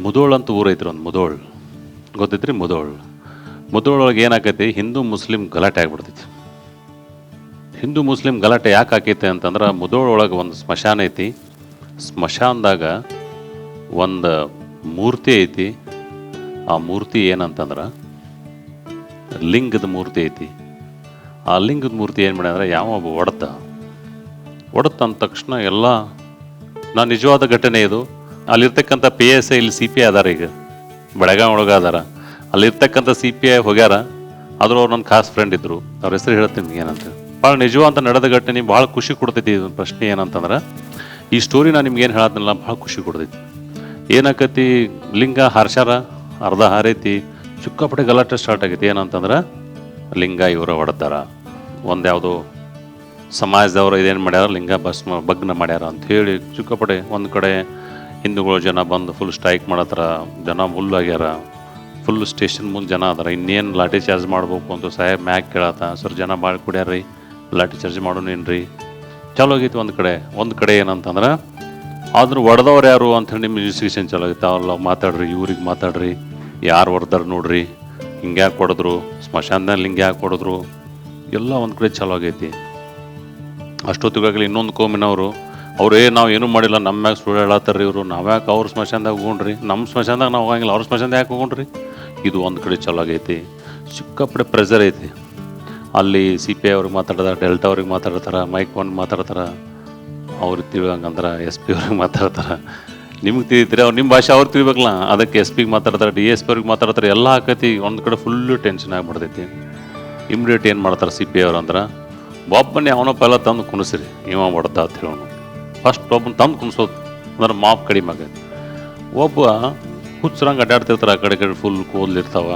ಮುದೋಳ್ ಅಂತ ಊರು ಐತ್ರಿ, ಒಂದು ಮುದೋಳ್ ಗೊತ್ತೈತ್ರಿ. ಮುದೋಳೊಳಗೆ ಏನಾಕೈತಿ, ಹಿಂದೂ ಮುಸ್ಲಿಂ ಗಲಾಟೆ ಆಗ್ಬಿಡ್ತೈತಿ. ಹಿಂದೂ ಮುಸ್ಲಿಂ ಗಲಾಟೆ ಯಾಕೆ ಆಕೈತೆ ಅಂತಂದ್ರೆ, ಮುದೋಳೊಳಗೆ ಒಂದು ಸ್ಮಶಾನ ಐತಿ. ಸ್ಮಶಾನದಾಗ ಒಂದು ಮೂರ್ತಿ ಐತಿ. ಆ ಮೂರ್ತಿ ಏನಂತಂದ್ರೆ ಲಿಂಗದ ಮೂರ್ತಿ ಐತಿ. ಆ ಲಿಂಗದ ಮೂರ್ತಿ ಏನು ಮಾಡ್ಯಾರ, ಯಾವ ಒಬ್ಬ ಒಡತ ಅಂದ ತಕ್ಷಣ ಎಲ್ಲ, ನಾನು ನಿಜವಾದ ಘಟನೆ ಇದು. ಅಲ್ಲಿರ್ತಕ್ಕಂಥ PSI ಇಲ್ಲಿ CPI ಅದಾರ, ಈಗ ಬೆಳಗಾವಿ ಒಳಗೆ ಅದಾರ. ಅಲ್ಲಿರ್ತಕ್ಕಂಥ CPI ಹೋಗ್ಯಾರ. ಆದರೂ ಅವ್ರು ನನ್ನ ಖಾಸ್ ಫ್ರೆಂಡ್ ಇದ್ದರು. ಅವ್ರ ಹೆಸರು ಹೇಳ್ತೀನಿ ಏನಂತ. ಭಾಳ ನಿಜವಂತ ನಡೆದ ಘಟನೆ, ಭಾಳ ಖುಷಿ ಕೊಡ್ತೈತಿ. ಇದೊಂದು ಪ್ರಶ್ನೆ ಏನಂತಂದ್ರೆ, ಈ ಸ್ಟೋರಿ ನಾನು ನಿಮ್ಗೆ ಏನು ಹೇಳತ್ತಲ್ಲ, ಭಾಳ ಖುಷಿ ಕೊಡ್ತೈತಿ. ಏನಾಕತಿ, ಲಿಂಗ ಹಾರ್ಸ್ಯಾರ, ಅರ್ಧ ಹಾರೈತಿ, ಸಿಕ್ಕಾಪಟ್ಟೆ ಗಲಾಟೆ ಸ್ಟಾರ್ಟ್ ಆಗೈತಿ. ಏನಂತಂದ್ರೆ, ಲಿಂಗ ಇವರ ಹೊಡೆದಾರ, ಒಂದು ಯಾವುದೋ ಸಮಾಜದವರು ಇದೇನು ಮಾಡ್ಯಾರ, ಲಿಂಗ ಭಗ್ನ ಮಾಡ್ಯಾರ ಅಂತ ಹೇಳಿ ಸಿಕ್ಕಾಪಟ್ಟೆ. ಒಂದು ಕಡೆ ಹಿಂದೂಗಳು ಜನ ಬಂದು ಫುಲ್ ಸ್ಟ್ರೈಕ್ ಮಾಡತ್ತಾರ, ಜನ ಆಗ್ಯಾರ, ಫುಲ್ ಸ್ಟೇಷನ್ ಮುಂದೆ ಜನ ಅದಾರ. ಇನ್ನೇನು ಲಾಠಿ ಚಾರ್ಜ್ ಮಾಡ್ಬೇಕು ಅಂತ ಸಾಹೇಬ್ ಮ್ಯಾಕ್ ಕೇಳತ್ತ. ಸರ್ ಜನ ಭಾಳ ಕುಡ್ಯಾರ್ರಿ, ಲಾಠಿ ಚಾರ್ಜ್ ಮಾಡೋನೇನ್ರಿ, ಚಲೋ ಆಗೈತಿ. ಒಂದು ಕಡೆ ಏನಂತಂದ್ರೆ, ಆದ್ರೂ ಹೊಡೆದವ್ರು ಯಾರು ಅಂಥೇಳಿ ನಿಮ್ಮ ಇನ್ವೆಸ್ಟಿಗೇಷನ್ ಚಲೋ ಆಗೈತೆ. ಅವ್ರೆಲ್ಲ ಮಾತಾಡ್ರಿ, ಇವ್ರಿಗೆ ಮಾತಾಡ್ರಿ, ಯಾರು ಹೊಡೆದಾರ ನೋಡ್ರಿ, ಹಿಂಗೆ ಯಾಕೆ ಹೊಡೆದ್ರು, ಸ್ಮಶಾನದಲ್ಲಿ ಹಿಂಗೆ ಯಾಕೆ ಹೊಡೆದ್ರು, ಎಲ್ಲ ಒಂದು ಕಡೆ ಚಲೋ ಆಗೈತಿ. ಅಷ್ಟೊತ್ತಿಗಾಗಲಿ ಇನ್ನೊಂದು ಕೋಮಿನವರು ನಾವು ಏನೂ ಮಾಡಿಲ್ಲ, ನಮ್ಮ ಮ್ಯಾಗ ಸುಳ್ಳು ಹೇಳತ್ತಾರ್ರಿ ಇವರು, ನಾವ್ಯಾಕೆ ಅವ್ರ ಸ್ಮಶಾನದಾಗ ಹೋಗೋಣ್ರಿ, ನಮ್ಮ ಸ್ಮಶಾನದಾಗ ನಾವು ಹೋಗಂಗಿಲ್ಲ, ಅವ್ರ ಸ್ಮಶಾನದಾಗ ಯಾಕೆ ಹೋಗೋಣ್ರಿ. ಇದು ಒಂದು ಕಡೆ ಚಲೋ ಆಗೈತಿ. ಸಿಕ್ಕಾಪಟ್ಟೆ ಪ್ರೆಷರ್ ಐತಿ. ಅಲ್ಲಿ CPI ಅವ್ರಿಗೆ ಮಾತಾಡ್ತಾರೆ, ಡೆಲ್ಟಾ ಅವ್ರಿಗೆ ಮಾತಾಡ್ತಾರೆ, ಮೈಕ್ ಒಂದು ಮಾತಾಡ್ತಾರೆ, ಅವ್ರಿಗೆ ತಿಳ್ದಂಗಂದ್ರೆ SP ಅವ್ರಿಗೆ ಮಾತಾಡ್ತಾರೆ. ನಿಮ್ಗೆ ತಿಳಿತೀರಿ, ಅವ್ರು ನಿಮ್ಮ ಭಾಷೆ ಅವ್ರು ತಿಳಿಬೇಕಲ್ಲ, ಅದಕ್ಕೆ SP ಮಾತಾಡ್ತಾರೆ, DSP ಅವ್ರಿಗೆ ಮಾತಾಡ್ತಾರೆ, ಎಲ್ಲ ಹಾಕೈತಿ. ಒಂದು ಕಡೆ ಫುಲ್ಲು ಟೆನ್ಷನ್ ಆಗಿಬಿಡ್ತೈತಿ. ಇಮ್ಮಿಡಿಯೇಟ್ ಏನು ಮಾಡ್ತಾರೆ CPI ಅವ್ರು ಅಂದ್ರೆ, ಒಬ್ಬನೇ ಅವನ ಪೈಲ ತಂದು ಕುಣಿಸ್ರಿ, ಇವ ಹೊಡೆದ ಅಂತ ಹೇಳೋಣ. ಫಸ್ಟ್ ಒಬ್ಬನ ತಂದು ಕುಣಿಸೋದು ಅಂದ್ರೆ ಮಾಪ್ ಕಡಿಮೆ ಆಗೈತಿ. ಒಬ್ಬ ಹುಚ್ಚರಂಗೆ ಅಡ್ಡಾಡ್ತಿರ್ತಾರೆ, ಆ ಕಡೆ ಫುಲ್ ಕೂದಲಿರ್ತಾವ,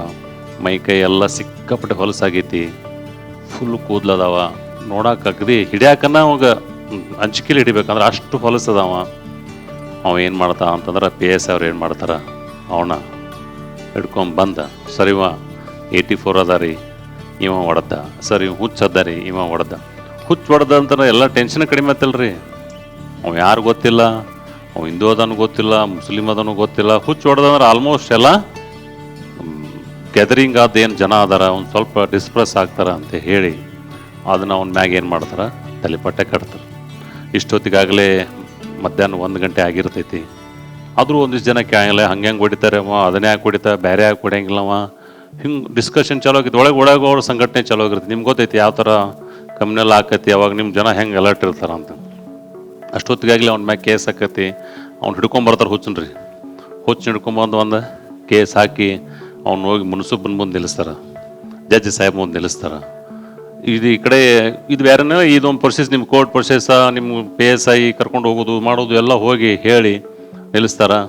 ಮೈ ಕೈ ಎಲ್ಲ ಸಿಕ್ಕಾಪಟ್ಟೆ ಹೊಲಸಾಗೈತಿ, ಫುಲ್ ಕೂದಲದಾವ, ನೋಡಕ್ಕೆ ಅಗದಿ ಹಿಡಿಯಾಕನ್ನ ಅವಾಗ ಅಂಚಿಕೆಲಿ ಹಿಡಿಬೇಕಂದ್ರೆ ಅಷ್ಟು ಹೊಲಸದವ. ಅವ ಏನು ಮಾಡ್ತಾ ಅಂತಂದ್ರೆ, PSI ಅವ್ರು ಏನು ಮಾಡ್ತಾರೆ, ಅವನ ಹಿಡ್ಕೊಂಬಂದ, ಸರ್ ಇವ 84 ಅದ ರೀ, ಇವ ಹೊಡೆದ, ಸರ್ ಇವ ಹುಚ್ಚ ಅದ ರೀ, ಇವ ಹೊಡೆದ. ಹುಚ್ಚು ಹೊಡೆದ ಅಂತಾರೆ, ಎಲ್ಲ ಟೆನ್ಷನ್ ಕಡಿಮೆ ಆಯ್ತಲ್ರಿ. ಅವ ಯಾರು ಗೊತ್ತಿಲ್ಲ, ಅವ ಹಿಂದೂ ಅದನ್ನು ಗೊತ್ತಿಲ್ಲ, ಮುಸ್ಲಿಮ್ ಅದನ್ನು ಗೊತ್ತಿಲ್ಲ. ಹುಚ್ಚು ಹೊಡೆದಂದ್ರೆ ಆಲ್ಮೋಸ್ಟ್ ಎಲ್ಲ ಗ್ಯಾದರಿಂಗ್ ಆದೇನು ಜನ ಅದಾರ, ಒಂದು ಸ್ವಲ್ಪ ಡಿಸ್ಪ್ರೆಸ್ ಆಗ್ತಾರ ಅಂತ ಹೇಳಿ ಅದನ್ನು ಅವನ ಮ್ಯಾಗ ಏನು ಮಾಡ್ತಾರೆ, ತಲೆಪಟ್ಟೆ ಕಟ್ತಾರೆ. ಇಷ್ಟೊತ್ತಿಗಾಗಲೇ ಮಧ್ಯಾಹ್ನ 1 ಗಂಟೆ ಆಗಿರ್ತೈತಿ. ಆದರೂ ಒಂದಿಷ್ಟು ಜನಕ್ಕೆ ಆಗಿಲ್ಲ, ಹಂಗೆ ಹೊಡಿತಾರೆ, ಅವ ಅದನ್ನೇ ಯಾಕೆ ಹೊಡಿತಾರೆ, ಬೇರೆ ಯಾಕೆ ಹೊಡೆಯಂಗಿಲ್ಲವ, ಹಿಂಗೆ ಡಿಸ್ಕಷನ್ ಚಲೋ ಆಗಿತ್ತು. ಒಳಗೆ ಅವ್ರ ಸಂಘಟನೆ ಚಲೋ ಆಗಿರುತ್ತೆ. ನಿಮ್ಗೆ ಗೊತ್ತೈತಿ ಯಾವ ಥರ ಕಮ್ಯುನಲ್ ಆಕತಿ, ಅವಾಗ ನಿಮ್ಮ ಜನ ಹೆಂಗೆ ಅಲರ್ಟ್ ಇರ್ತಾರೆ ಅಂತ. ಅಷ್ಟೊತ್ತಿಗಾಗಲಿ ಅವ್ನ ಮ್ಯಾಗ ಕೇಸ್ ಹಾಕತಿ. ಅವ್ನು ಹಿಡ್ಕೊಂಬರ್ತಾರೆ ಹುಚ್ಚನ್ರಿ. ಹುಚ್ಚು ಹಿಡ್ಕೊಂಬಂದು ಒಂದು ಕೇಸ್ ಹಾಕಿ ಅವ್ನು ಹೋಗಿ ಮುನ್ಸಿಪಲ್ ಮುಂದೆ ನಿಲ್ಲಿಸ್ತಾರೆ, ಜಡ್ಜ್ ಸಾಹೇಬ್ ಮುಂದೆ ನಿಲ್ಲಿಸ್ತಾರೆ. ಇದು ಈ ಕಡೆ ಇದು ಬೇರೆನೇ, ಇದೊಂದು ಪ್ರೊಸೆಸ್, ನಿಮ್ಮ ಕೋರ್ಟ್ ಪ್ರೊಸೆಸ್, ನಿಮ್ಮ PSI ಕರ್ಕೊಂಡು ಹೋಗೋದು ಮಾಡೋದು ಎಲ್ಲ ಹೋಗಿ ಹೇಳಿ ನಿಲ್ಲಿಸ್ತಾರೆ.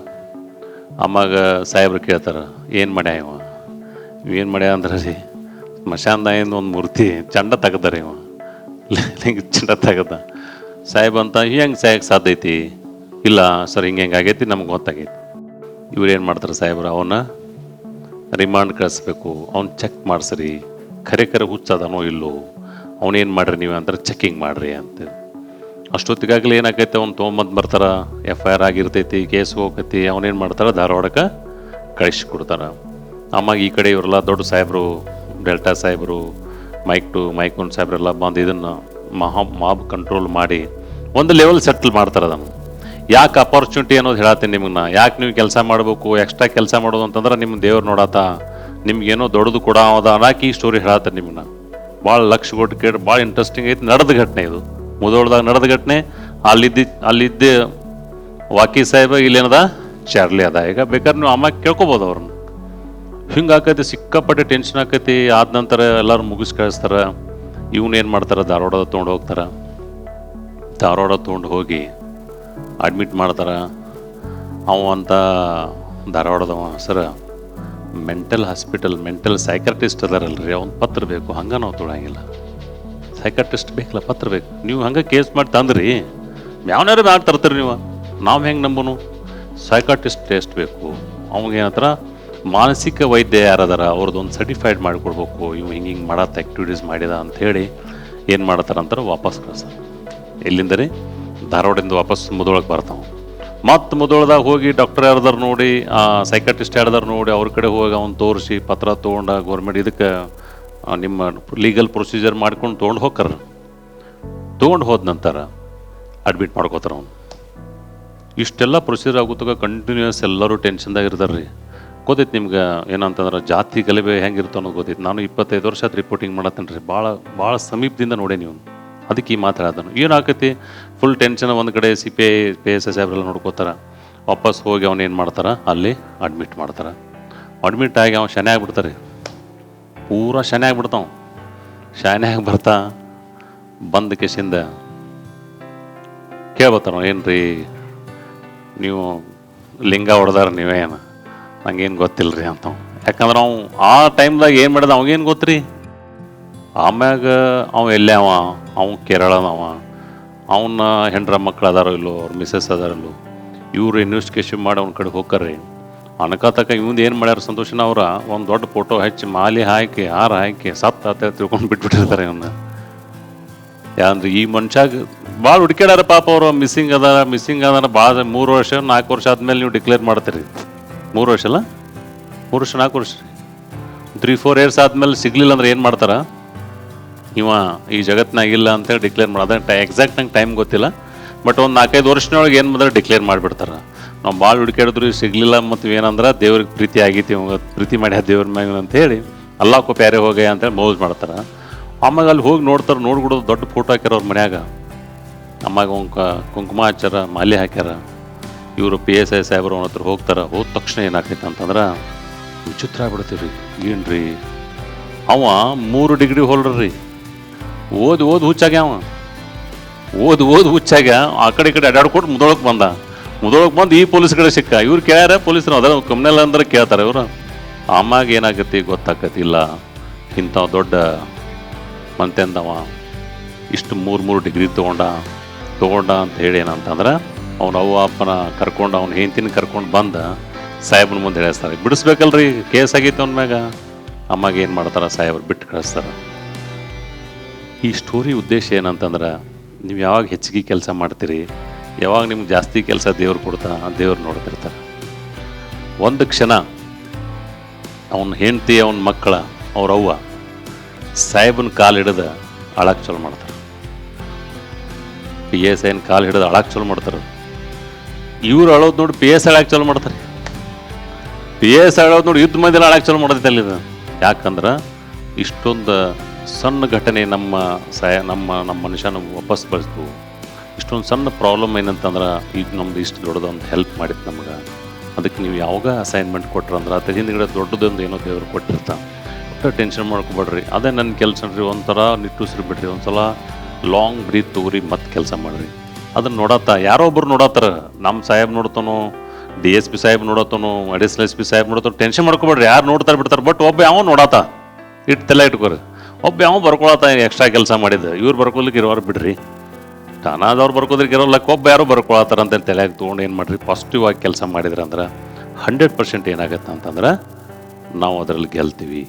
ಆಮ್ಯಾಗ ಸಾಹೇಬ್ರು ಕೇಳ್ತಾರೆ, ಏನು ಮಾಡ್ಯ ಇವ, ಏನು ಮಾಡ್ಯ ಅಂದ್ರೆ ರೀ, ಸ್ಮಶಾನದಾಗಿಂದ ಒಂದು ಮೂರ್ತಿ ಚಂಡ ತೆಗ್ದಾರೆ, ಇವ ಚಂಡ ತೆಗ್ದ. ಸಾಹೇಬ್ ಅಂತ, ಹೆಂಗೆ ಸಾಯಕ್ಕೆ ಸಾಧ್ಯ ಐತಿ? ಇಲ್ಲ ಸರ್, ಹಿಂಗೆ ಆಗೈತಿ, ನಮ್ಗೆ ಗೊತ್ತಾಗೈತಿ. ಇವ್ರು ಏನು ಮಾಡ್ತಾರೆ ಸಾಹೇಬ್ರು, ಅವನ್ನ ರಿಮಾಂಡ್ ಕಳಿಸ್ಬೇಕು, ಅವ್ನು ಚೆಕ್ ಮಾಡಿಸ್ರಿ, ಖರೆ ಹುಚ್ಚದನೋ ಇಲ್ಲೋ, ಅವನೇನು ಮಾಡ್ರಿ ನೀವು ಅಂದ್ರೆ ಚೆಕಿಂಗ್ ಮಾಡಿರಿ ಅಂತ. ಅಷ್ಟೊತ್ತಿಗಾಗಲೇ ಏನಾಗೈತೆ, ಅವ್ನು ತೊಗೊಂಬಂದು ಬರ್ತಾರೆ, FIR ಆಗಿರ್ತೈತಿ, ಕೇಸ್ ಹೋಗೈತಿ. ಅವನೇನು ಮಾಡ್ತಾರೆ, ಧಾರವಾಡಕ್ಕೆ ಕಳಿಸಿ ಕೊಡ್ತಾರೆ. ಆಮ್ಯಾಗ ಈ ಕಡೆ ಇವರೆಲ್ಲ ದೊಡ್ಡ ಸಾಹೇಬರು, ಡೆಲ್ಟಾ ಸಾಹೇಬರು, ಮೈಕ್ ಒನ್ ಸಾಹೇಬ್ರೆಲ್ಲ ಬಂದು ಇದನ್ನು ಮಾಬ್ ಕಂಟ್ರೋಲ್ ಮಾಡಿ ಒಂದು ಲೆವೆಲ್ ಸೆಟ್ಲ್ ಮಾಡ್ತಾರೆ. ಅದನ್ನು ಯಾಕೆ ಅಪಾರ್ಚುನಿಟಿ ಅನ್ನೋದು ಹೇಳತ್ತೀನಿ ನಿಮಗೆ. ಯಾಕೆ ನೀವು ಕೆಲಸ ಮಾಡಬೇಕು, ಎಕ್ಸ್ಟ್ರಾ ಕೆಲಸ ಮಾಡೋದು ಅಂತಂದ್ರೆ, ನಿಮ್ಮ ದೇವ್ರು ನೋಡತ್ತ, ನಿಮ್ಗೇನೋ ದೊಡ್ಡದು ಕೂಡ ಅದ ಅನ್ನಕ್ಕೆ ಈ ಸ್ಟೋರಿ ಹೇಳತ್ತೀನಿ ನಿಮ್ಮನ್ನ. ಭಾಳ ಲಕ್ಷ ಕೊಟ್ಟು ಕೇಳಿ, ಭಾಳ ಇಂಟ್ರೆಸ್ಟಿಂಗ್ ಐತಿ. ನಡೆದ ಘಟನೆ ಇದು, ಮುದೋಳದಾಗ ನಡೆದ ಘಟನೆ. ಅಲ್ಲಿದ್ದ ವಾಕಿ ಸಾಹೇಬ, ಇಲ್ಲೇನದ ಚಾರ್ಲಿ ಅದ. ಈಗ ಬೇಕಾದ್ರೆ ನೀವು ಅಮ್ಮ ಕೇಳ್ಕೊಬೋದು ಅವ್ರನ್ನ. ಹಿಂಗೆ ಆಕೈತಿ, ಸಿಕ್ಕಾಪಟ್ಟೆ ಟೆನ್ಷನ್ ಆಕೈತಿ. ಆದ ನಂತರ ಎಲ್ಲರೂ ಮುಗಿಸ್ ಕಳಿಸ್ತಾರೆ. ಇವನೇನು ಮಾಡ್ತಾರೆ, ಧಾರವಾಡದ ತೊಗೊಂಡು ಹೋಗ್ತಾರೆ. ಧಾರವಾಡ ತೊಗೊಂಡು ಹೋಗಿ ಅಡ್ಮಿಟ್ ಮಾಡ್ತಾರೆ. ಅವ ಅಂತ ಧಾರವಾಡದವ, ಸರ ಮೆಂಟಲ್ ಹಾಸ್ಪಿಟಲ್, ಮೆಂಟಲ್ ಸೈಕಾಟ್ರಿಸ್ಟ್ ಅದಾರಲ್ರಿ, ಅವ್ನು ಪತ್ರ ಬೇಕು. ಹಂಗೆ ನಾವು ತೊಗೊಳಂಗಿಲ್ಲ, ಸೈಕಾಟ್ರಿಸ್ಟ್ ಬೇಕಲ್ಲ, ಪತ್ರ ಬೇಕು. ನೀವು ಹಂಗೆ ಕೇಸ್ ಮಾಡಿ ತಂದ್ರಿ, ಯಾವನಾರು ಮ್ಯಾಗ ತರ್ತೀರಿ ನೀವು, ನಾವು ಹೆಂಗೆ ನಂಬೋನು? ಸೈಕಾಟ್ರಿಸ್ಟ್ ಟೆಸ್ಟ್ ಬೇಕು. ಅವಾಗೇನತ್ರ ಮಾನಸಿಕ ವೈದ್ಯ ಯಾರದಾರ ಅವ್ರದ್ದೊಂದು ಸರ್ಟಿಫೈಡ್ ಮಾಡಿಕೊಡ್ಬೇಕು. ಇವು ಹಿಂಗೆ ಮಾಡತ್ತ ಆ್ಯಕ್ಟಿವಿಟೀಸ್ ಮಾಡಿದ ಅಂಥೇಳಿ ಏನು ಮಾಡ್ತಾರಂತಾರೆ, ವಾಪಸ್ ಕಳ್ಸ. ಎಲ್ಲಿಂದ ರೀ, ಧಾರವಾಡದಿಂದ ವಾಪಸ್ ಮುದೊಳಗೆ ಬರ್ತಾವೆ. ಮತ್ತು ಮುದೋಳ್ದಾಗ ಹೋಗಿ ಡಾಕ್ಟರ್ ಯಾರ್ದಾರು ನೋಡಿ ಸೈಕಾಟ್ರಿಸ್ಟ್ ಯಾರ್ದಾರು ನೋಡಿ ಅವ್ರ ಕಡೆ ಹೋಗಿ ಅವ್ನು ತೋರಿಸಿ ಪತ್ರ ತೊಗೊಂಡ ಗೌರ್ಮೆಂಟ್ ಇದಕ್ಕೆ ನಿಮ್ಮ ಲೀಗಲ್ ಪ್ರೊಸೀಜರ್ ಮಾಡ್ಕೊಂಡು ತೊಗೊಂಡು ಹೋದ ನಂತರ ಅಡ್ಮಿಟ್ ಮಾಡ್ಕೋತಾರೆ ಅವ್ನು. ಇಷ್ಟೆಲ್ಲ ಪ್ರೊಸೀಜರ್ ಆಗುತ್ತಾಗ ಕಂಟಿನ್ಯೂಸ್ ಎಲ್ಲರೂ ಟೆನ್ಷನ್ದಾಗ ಇರ್ತಾರೆ ರೀ. ಗೊತ್ತೈತೆ ನಿಮ್ಗೆ ಏನಂತಂದ್ರೆ ಜಾತಿ ಗಲಭೆ ಹೆಂಗಿರ್ತಾವ ಅನ್ನೋದು ಗೊತ್ತೈತೆ. ನಾನು 25 ವರ್ಷ ಅದು ರಿಪೋರ್ಟಿಂಗ್ ಮಾಡತ್ತೇನೆ ರೀ. ಭಾಳ ಸಮೀಪದಿಂದ ನೋಡೇ ನೀವು. ಅದಕ್ಕೆ ಈ ಮಾತಾಡೋದನ್ನು ಏನು ಆಕೈತಿ, ಫುಲ್ ಟೆನ್ಷನ್. ಒಂದು ಕಡೆ CPI PSI ಸಾಹೇಬ್ರೆಲ್ಲ ನೋಡ್ಕೋತಾರೆ. ವಾಪಸ್ ಹೋಗಿ ಅವ್ನು ಏನು ಮಾಡ್ತಾರೆ, ಅಲ್ಲಿ ಅಡ್ಮಿಟ್ ಮಾಡ್ತಾರೆ. ಅಡ್ಮಿಟ್ ಆಗಿ ಅವ್ನು ಶನಿ ಆಗಿಬಿಡ್ತಾರೆ, ಪೂರಾ ಶನಿ ಆಗಿಬಿಡ್ತಾವ. ಶಾನೆ ಆಗಿ ಬರ್ತಾ ಬಂದ ಕೇಸಿಂದ ಕೇಳ್ಬತ್ತಾರ, ಏನು ರೀ ನೀವು ಲಿಂಗ ಹೊಡೆದಾರ ನೀವೇನು, ನಂಗೇನು ಗೊತ್ತಿಲ್ಲ ರೀ ಅಂತ. ಯಾಕಂದ್ರೆ ಅವ್ನು ಆ ಟೈಮ್ದಾಗ ಏನು ಮಾಡಿದ ಅವಾಗೇನು ಗೊತ್ತು. ಆಮ್ಯಾಗ ಅವ ಎಲ್ಲೇ ಅವ ಕೇರಳದವ, ಅವನ ಹೆಂಡ್ರ ಮಕ್ಳು ಅದಾರೋ ಇಲ್ಲೋ, ಅವ್ರ ಮಿಸ್ಸಸ್ ಅದಾರಲ್ಲೋ, ಇವ್ರು ಇನ್ವೆಸ್ಟಿಗೇಷನ್ ಮಾಡಿ ಅವ್ನ ಕಡೆ ಹೋಗ್ಕರ್ರಿ. ಅನ್ಕತಕ್ಕ ಇವಂದು ಏನು ಮಾಡ್ಯಾರ ಸಂತೋಷನ ಅವ್ರ ಒಂದು ದೊಡ್ಡ ಫೋಟೋ ಹಚ್ಚಿ ಮಾಲಿ ಹಾಕಿ ಹಾರ ಹಾಕಿ ಸತ್ತ ತಿಳ್ಕೊಂಡು ಬಿಟ್ಬಿಟ್ಟಿರ್ತಾರೆ ಇವನ್ನ. ಯಾಕಂದ್ರೆ ಈ ಮನುಷ್ಯಾಗ ಭಾಳ ಹುಡುಕ್ಯಾಡಾರ ಪಾಪ. ಅವರು ಮಿಸ್ಸಿಂಗ್ ಅದಾರ ಭಾಳ 3 ವರ್ಷ 4 ವರ್ಷ ಆದ್ಮೇಲೆ ನೀವು ಡಿಕ್ಲೇರ್ ಮಾಡ್ತೀರಿ. 3 ವರ್ಷ ಅಲ್ಲ, 3 ವರ್ಷ 4 ವರ್ಷ 3-4 ಇಯರ್ಸ್ ಆದ್ಮೇಲೆ ಸಿಗ್ಲಿಲ್ಲ ಅಂದ್ರೆ ಏನು ಮಾಡ್ತಾರ, ಇವ ಈ ಜಗತ್ತಿನಾಗ ಇಲ್ಲ ಅಂತೇಳಿ ಡಿಕ್ಲೇರ್ ಮಾಡೋದು. ಎಕ್ಸಾಕ್ಟ್ ನಂಗೆ ಟೈಮ್ ಗೊತ್ತಿಲ್ಲ, ಬಟ್ ಒಂದು 4-5 ವರ್ಷನೊಳಗೆ ಏನು ಮಾಡಿದ್ರೆ ಡಿಕ್ಲೇರ್ ಮಾಡಿಬಿಡ್ತಾರೆ. ನಾವು ಭಾಳ ಹುಡುಕಾಡಿದ್ರು ಸಿಗಲಿಲ್ಲ. ಮತ್ತು ಏನಂದ್ರೆ ದೇವ್ರಿಗೆ ಪ್ರೀತಿ ಆಗೈತಿ, ಪ್ರೀತಿ ಮಾಡ್ಯ ದೇವ್ರ ಮ್ಯಾಗ ಅಂತೇಳಿ ಅಲ್ಲಾಕೋ ಪ್ಯಾರೆ ಹೋಗಿ ಅಂತೇಳಿ ಮೌಜ್ ಮಾಡ್ತಾರೆ. ಆಮ್ಯಾಗ ಅಲ್ಲಿ ಹೋಗಿ ನೋಡ್ತಾರೆ, ನೋಡ್ಬಿಡೋದು ದೊಡ್ಡ ಫೋಟೋ ಹಾಕ್ಯಾರ ಅವ್ರ ಮನ್ಯಾಗ. ಆಮ್ಯಾಗ ಕುಂಕುಮ ಹಚ್ಚಾರ, ಮಾಲೆ ಹಾಕ್ಯಾರ. ಇವರು PSI ಸಾಹೇಬ್ರು ಅವನ ಹತ್ರ ಹೋಗ್ತಾರೆ. ಹೋದ ತಕ್ಷಣ ಏನಾಗ್ತೈತೆ ಅಂತಂದ್ರೆ ವಿಚಿತ್ರ ಆಗ್ಬಿಡ್ತೀವಿ ರೀ. ಏನು ರೀ ಅವ 3 ಡಿಗ್ರಿ ಹೋಲ್ಡರ್ ರೀ. ಓದಿ ಹುಚ್ಚಾಗ್ಯ ಅವ, ಓದಿ ಹುಚ್ಚಾಗ್ಯ. ಆ ಕಡೆ ಈ ಕಡೆ ಅಡ್ಡಾಡ್ಕೊಟ್ಟು ಮುದೊಳಗೆ ಬಂದು ಈ ಪೊಲೀಸ್ ಕಡೆ ಸಿಕ್ಕ. ಇವ್ರು ಕೇಳ್ಯಾರ, ಪೊಲೀಸರು ಅದರ ಕಮ್ನೆಲ್ಲ ಅಂದ್ರೆ ಕೇಳ್ತಾರೆ ಇವರು. ಆಮ್ಯಾಗ ಏನಾಗತ್ತಿ ಗೊತ್ತಾಗತ್ತಿ, ಇಲ್ಲ ಇಂಥ ದೊಡ್ಡ ಮಂತ್ಯಂದವ ಇಷ್ಟು 3 ಡಿಗ್ರಿ ತೊಗೊಂಡ ಅಂತ ಹೇಳಿ ಏನಂತಂದ್ರೆ ಅವ್ನ ಅವ್ವ ಅಪ್ಪನ ಕರ್ಕೊಂಡು ಅವ್ನ ಹೆಂಡತಿನ ಕರ್ಕೊಂಡು ಬಂದ ಸಾಹೇಬ್ನ ಮುಂದೆ ಹೇಳಿಸ್ತಾರೆ. ಬಿಡಿಸ್ಬೇಕಲ್ರಿ, ಕೇಸ್ ಆಗೈತೆ ಅವನ ಮ್ಯಾಗ. ಅಮ್ಮಾಗ ಏನು ಮಾಡ್ತಾರೆ, ಸಾಹೇಬ್ರು ಬಿಟ್ಟು ಕಳಿಸ್ತಾರೆ. ಈ ಸ್ಟೋರಿ ಉದ್ದೇಶ ಏನಂತಂದ್ರೆ, ನೀವು ಯಾವಾಗ ಹೆಚ್ಚಿಗೆ ಕೆಲಸ ಮಾಡ್ತೀರಿ, ಯಾವಾಗ ನಿಮ್ಗೆ ಜಾಸ್ತಿ ಕೆಲಸ ದೇವ್ರು ದೇವ್ರು ನೋಡ್ತಿರ್ತಾರೆ. ಒಂದು ಕ್ಷಣ ಅವನ ಹೆಂಡತಿ, ಅವನ ಮಕ್ಕಳ, ಅವ್ರ ಅವ್ವ ಸಾಹೇಬನ ಕಾಲು ಹಿಡಿದು ಅಳಕ್ಕೆ ಚಾಲು ಮಾಡ್ತಾರೆ. PSI ಕಾಲು ಹಿಡಿದು ಅಳಕ್ಕೆ ಚಾಲು ಮಾಡ್ತಾರೆ. ಇವ್ರು ಅಳೋದು ನೋಡಿ PSI ಅಳಕ್ಕೆ ಚಾಲು ಮಾಡ್ತಾರೆ. PSI ಅಳೋದು ನೋಡಿ ಯುದ್ಧ ಮಂದಿರ ಅಳಕ್ಕೆ ಚಾಲು ಮಾಡೋದೈತೆ ಅಲ್ಲಿದೆ. ಯಾಕಂದ್ರೆ ಇಷ್ಟೊಂದು ಸಣ್ಣ ಘಟನೆ ನಮ್ಮ ಮನುಷ್ಯನ ವಾಪಸ್ ಬಳಸ್ತು. ಇಷ್ಟೊಂದು ಸಣ್ಣ ಪ್ರಾಬ್ಲಮ್ ಏನಂತಂದ್ರೆ ಈಗ ನಮ್ದು ಇಷ್ಟು ದೊಡ್ಡದೊಂದು ಹೆಲ್ಪ್ ಮಾಡಿತ್ತು ನಮ್ಗೆ. ಅದಕ್ಕೆ ನೀವು ಯಾವಾಗ ಅಸೈನ್ಮೆಂಟ್ ಕೊಟ್ರಂದ್ರೆ ಅದ್ರ ಹಿಂದ್ಗಡೆ ದೊಡ್ಡದೊಂದು ಏನೋ ದೇವ್ರು ಕೊಟ್ಟಿರ್ತಾನೆ. ಒಟ್ಟು ಟೆನ್ಷನ್ ಮಾಡ್ಕೊಬೇಡ್ರಿ. ಅದೇ ನನ್ನ ಕೆಲಸ ರೀ. ಒಂಥರ ನಿಟ್ಟುಸಿರು ಬಿಡ್ರಿ, ಒಂದ್ಸಲ ಲಾಂಗ್ ಬ್ರೀತ್ ತಗೋರಿ, ಮತ್ತೆ ಕೆಲಸ ಮಾಡಿರಿ. ಅದನ್ನು ಯಾರೋ ಒಬ್ರು ನೋಡತ್ತಾರ. ನಮ್ಮ ಸಾಹೇಬ್ ನೋಡ್ತಾನೋ, DSP ಸಾಹೇಬ್ ನೋಡತ್ತಾನೋ, ಅಡಿಷನಲ್ SP ಸಾಹೇಬ್ ನೋಡತ್ತಾನೋ, ಟೆನ್ಷನ್ ಮಾಡ್ಕೊಬೇಡ್ರಿ. ಯಾರು ನೋಡ್ತಾರೆ ಬಿಡ್ತಾರೆ. ಬಟ್ ಒಬ್ಬ ಯಾವ ನೋಡತ್ತ ಇಟ್ಕೋರಿ. ಒಬ್ಬ ಯಾವ ಬರ್ಕೊಳತ್ತ ಎಕ್ಸ್ಟ್ರಾ ಕೆಲಸ ಮಾಡಿದ್ದು. ಇವ್ರು ಬರ್ಕೊಲಿಕ್ಕೆ ಇರೋರು ಬಿಡ್ರಿ, ತಾನಾದವ್ರು ಬರ್ಕೋದ್ರಿಗೆ ಇರೋಲ್ಲಕ್ಕೆ ಒಬ್ಬ ಯಾರು ಬರ್ಕೊಳತ್ತಾರ ಅಂತೇಳಿ ತಲೆಯಾಗಿ ತೊಗೊಂಡು ಏನು ಮಾಡಿರಿ, ಪಾಸಿಟಿವ್ ಆಗಿ ಕೆಲಸ ಮಾಡಿದ್ರೆ ಅಂದ್ರೆ 100% ಏನಾಗತ್ತೆ ಅಂತಂದ್ರೆ ನಾವು ಅದರಲ್ಲಿ ಗೆಲ್ತೀವಿ.